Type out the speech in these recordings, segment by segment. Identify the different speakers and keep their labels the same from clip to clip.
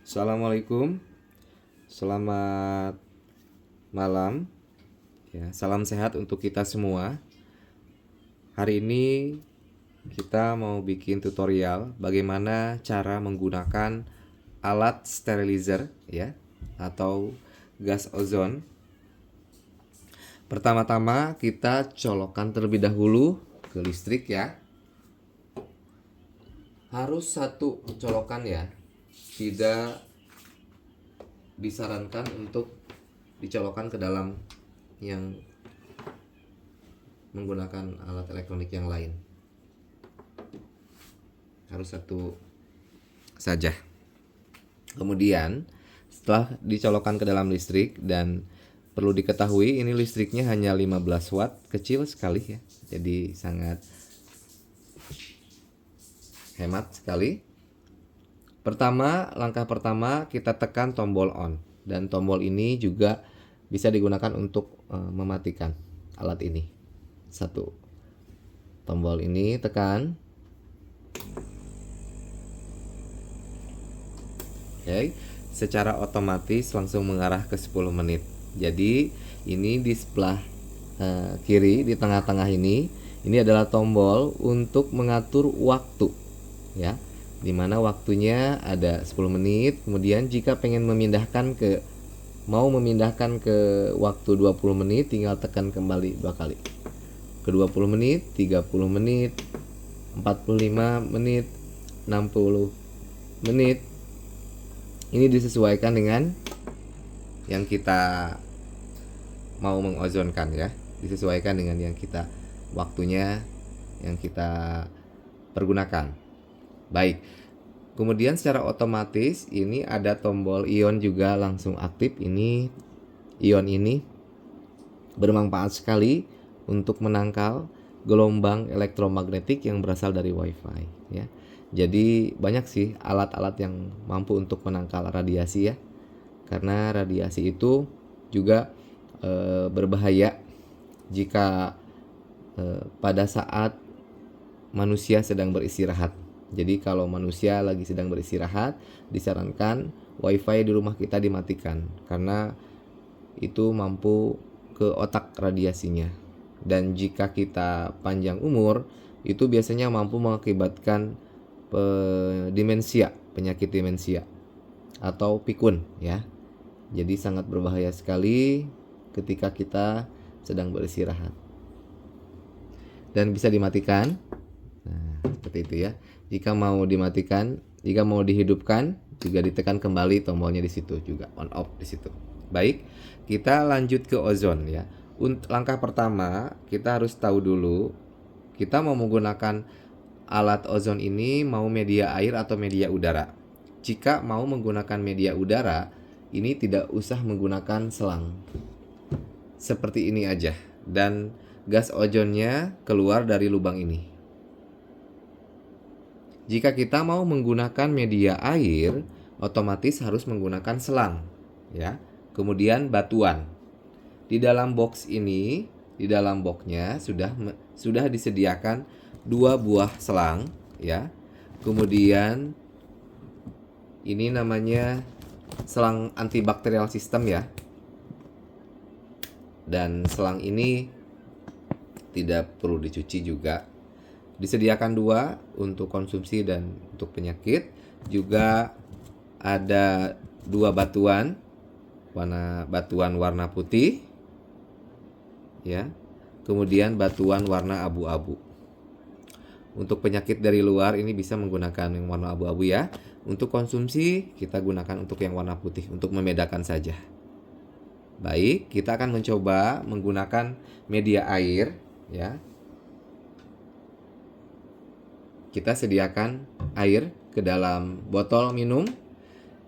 Speaker 1: Assalamualaikum, selamat malam. Ya, salam sehat untuk kita semua. Hari ini kita mau bikin tutorial bagaimana cara menggunakan alat sterilizer ya atau gas ozon. Pertama-tama kita colokkan terlebih dahulu ke listrik ya. Harus satu colokan ya. Tidak disarankan untuk dicolokkan ke dalam yang menggunakan alat elektronik yang lain. Harus satu saja. Kemudian setelah dicolokkan ke dalam listrik, dan perlu diketahui ini listriknya hanya 15 watt, kecil sekali ya. Jadi sangat hemat sekali. Langkah pertama kita tekan tombol on, dan tombol ini juga bisa digunakan untuk mematikan alat ini. Satu, tombol ini tekan. Oke, secara otomatis langsung mengarah ke 10 menit. Jadi ini di sebelah kiri, di tengah-tengah ini adalah tombol untuk mengatur waktu ya, dimana waktunya ada 10 menit. Kemudian jika mau memindahkan ke waktu 20 menit, tinggal tekan kembali 2 kali. Ke 20 menit, 30 menit, 45 menit, 60 menit. Ini disesuaikan dengan yang kita mau mengozonkan ya. Disesuaikan dengan yang kita waktunya yang kita pergunakan. Baik, kemudian secara otomatis ini ada tombol ion juga langsung aktif. Ini ion ini bermanfaat sekali untuk menangkal gelombang elektromagnetik yang berasal dari WiFi ya. Jadi banyak sih alat-alat yang mampu untuk menangkal radiasi ya, karena radiasi itu juga berbahaya jika pada saat manusia sedang beristirahat. Jadi kalau manusia lagi sedang beristirahat, disarankan WiFi di rumah kita dimatikan, karena itu mampu ke otak radiasinya. Dan jika kita panjang umur, itu biasanya mampu mengakibatkan penyakit demensia atau pikun ya. Jadi sangat berbahaya sekali ketika kita sedang beristirahat. Dan bisa dimatikan. Nah, seperti itu ya. Jika mau dimatikan, jika mau dihidupkan, juga ditekan kembali tombolnya di situ juga, on off di situ. Baik, kita lanjut ke ozon ya. Langkah pertama, kita harus tahu dulu kita mau menggunakan alat ozon ini mau media air atau media udara. Jika mau menggunakan media udara, ini tidak usah menggunakan selang. Seperti ini aja, dan gas ozonnya keluar dari lubang ini. Jika kita mau menggunakan media air, otomatis harus menggunakan selang ya. Kemudian batuan. Di dalam box ini, di dalam boxnya sudah disediakan 2 buah selang ya. Kemudian ini namanya selang antibakterial system ya. Dan selang ini tidak perlu dicuci juga. Disediakan 2 untuk konsumsi dan untuk penyakit. Juga ada 2 batuan warna putih ya. Kemudian batuan warna abu-abu. Untuk penyakit dari luar ini bisa menggunakan yang warna abu-abu ya. Untuk konsumsi kita gunakan untuk yang warna putih, untuk membedakan saja. Baik, kita akan mencoba menggunakan media air ya. Kita sediakan air ke dalam botol minum.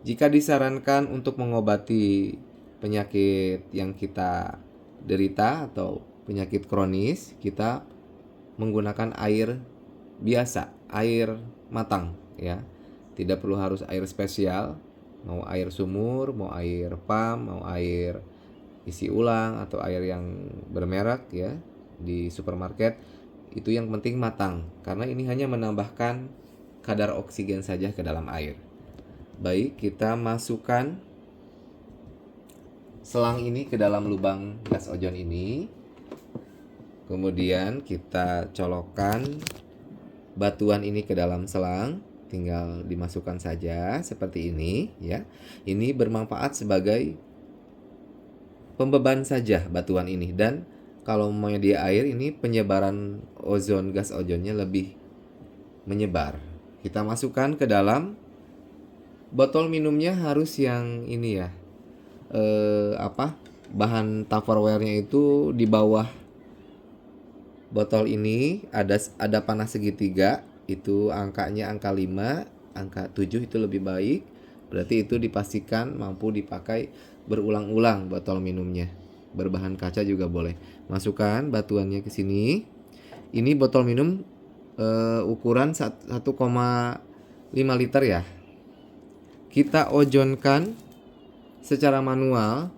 Speaker 1: Jika disarankan untuk mengobati penyakit yang kita derita atau penyakit kronis, kita menggunakan air biasa, air matang ya. Tidak perlu harus air spesial, mau air sumur, mau air pam, mau air isi ulang, atau air yang bermerek ya di supermarket. Itu yang penting matang, karena ini hanya menambahkan kadar oksigen saja ke dalam air. Baik, kita masukkan selang ini ke dalam lubang gas ozon ini. Kemudian kita colokkan batuan ini ke dalam selang. Tinggal dimasukkan saja seperti ini ya. Ini bermanfaat sebagai pembeban saja batuan ini, dan kalau mau di air ini penyebaran ozon, gas ozonnya lebih menyebar. Kita masukkan ke dalam botol minumnya, harus yang ini ya, bahan Tupperware-nya itu di bawah botol ini ada panah segitiga, itu angkanya angka 5, angka 7 itu lebih baik. Berarti itu dipastikan mampu dipakai berulang-ulang botol minumnya. Berbahan kaca juga boleh. Masukkan batuannya ke sini. Ini botol minum ukuran 1,5 liter ya. Kita ojonkan secara manual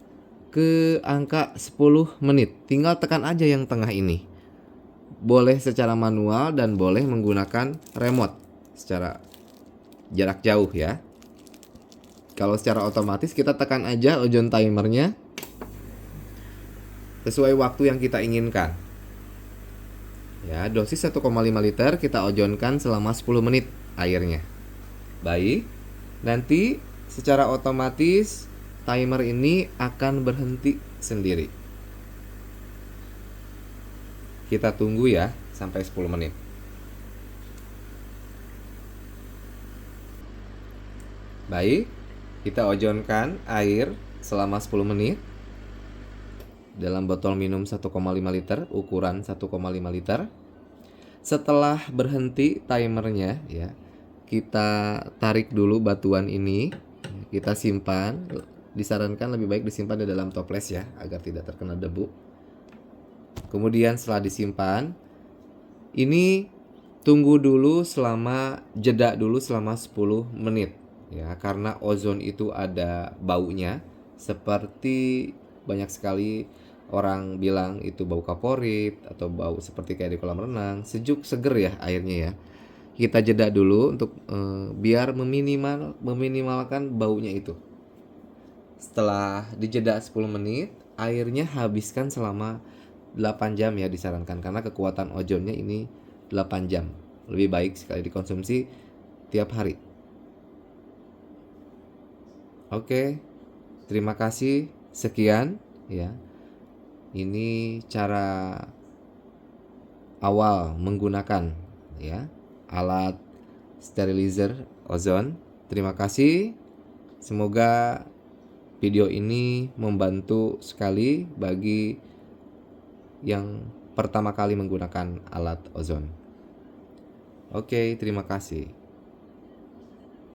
Speaker 1: ke angka 10 menit. Tinggal tekan aja yang tengah ini. Boleh secara manual dan boleh menggunakan remote secara jarak jauh ya. Kalau secara otomatis kita tekan aja ozon timernya sesuai waktu yang kita inginkan. Ya, dosis 1,5 liter kita ojonkan selama 10 menit airnya. Baik, nanti secara otomatis timer ini akan berhenti sendiri. Kita tunggu ya sampai 10 menit. Baik, kita ojonkan air selama 10 menit dalam botol minum 1,5 liter, ukuran 1,5 liter. Setelah berhenti timernya ya, kita tarik dulu batuan ini, kita simpan. Disarankan lebih baik disimpan di dalam toples ya, agar tidak terkena debu. Kemudian setelah disimpan, ini tunggu dulu jeda dulu selama 10 menit ya, karena ozon itu ada baunya, seperti banyak sekali orang bilang itu bau kaporit atau bau seperti kayak di kolam renang. Sejuk seger ya airnya ya. Kita jeda dulu untuk biar meminimalkan baunya itu. Setelah dijeda 10 menit, airnya habiskan selama 8 jam ya disarankan, karena kekuatan ozonnya ini 8 jam. Lebih baik sekali dikonsumsi tiap hari. Oke, terima kasih. Sekian ya. Ini cara awal menggunakan ya alat sterilizer ozon. Terima kasih. Semoga video ini membantu sekali bagi yang pertama kali menggunakan alat ozon. Oke, terima kasih.